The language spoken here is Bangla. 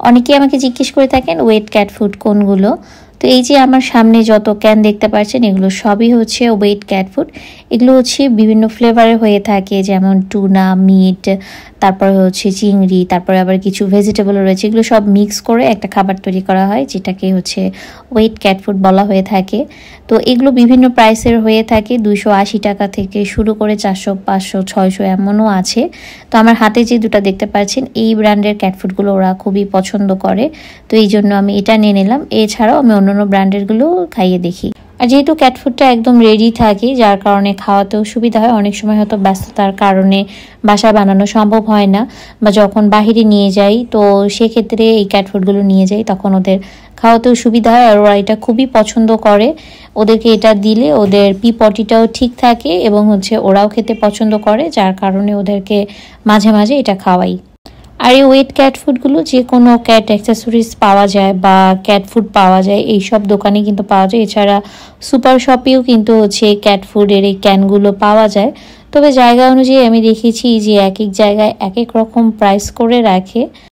অনেকেই আমাকে জিজ্ঞেস করে থাকেন ওয়েট ক্যাট ফুড কোনগুলো। তো এই যে আমার সামনে যত ক্যান দেখতে পাচ্ছেন এগুলো সবই হচ্ছে ওয়েট ক্যাট ফুড। এগুলো হচ্ছে বিভিন্ন ফ্লেভারের হয়ে থাকে, যেমন টুনা, মিট, তারপরে হচ্ছে চিংড়ি, তারপরে আবার কিছু ভেজিটেবল রয়েছে। এগুলো সব মিক্স করে একটা খাবার তৈরি করা হয়, যেটাকে হচ্ছে ওয়েট ক্যাট ফুড বলা হয়ে থাকে। তো এগুলো বিভিন্ন প্রাইসের হয়ে থাকে, 280 টাকা থেকে শুরু করে 400, 500, 600 এমনও আছে। তো আমার হাতে যে দুটো দেখতে পাচ্ছেন এই ব্র্যান্ডের ক্যাট ফুডগুলো ওরা খুবই পছন্দ করে, তো এই জন্য আমি এটা নিয়ে নিলাম। এছাড়াও আমি অন্যান্য ব্র্যান্ডেরগুলো খাইয়ে দেখি। আর যেহেতু ক্যাট ফুডটা একদম রেডি থাকে, যার কারণে খাওয়াতেও সুবিধা হয়। অনেক সময় হয়তো ব্যস্ততার কারণে বাসায় বানানো সম্ভব হয় না, বা যখন বাহিরে নিয়ে যাই তো সেক্ষেত্রে এই ক্যাট ফুডগুলো নিয়ে যাই, তখন ওদের খাওয়াতেও সুবিধা হয়। আর ওরা এটা খুবই পছন্দ করে। ওদেরকে এটা দিলে ওদের পটিটাও ঠিক থাকে এবং হচ্ছে ওরাও খেতে পছন্দ করে, যার কারণে ওদেরকে মাঝে মাঝে এটা খাওয়াই। আর এই ওয়েট ক্যাট ফুডগুলো যে কোনো ক্যাট অ্যাক্সেসরিজ পাওয়া যায় বা ক্যাট ফুড পাওয়া যায়, এই সব দোকানে কিন্তু পাওয়া যায়। এছাড়া সুপার শপেও কিন্তু হচ্ছে ক্যাট ফুডের এই ক্যানগুলো পাওয়া যায়। তবে জায়গা অনুযায়ী আমি দেখেছি যে এক এক জায়গায় এক এক রকম প্রাইস করে রাখে।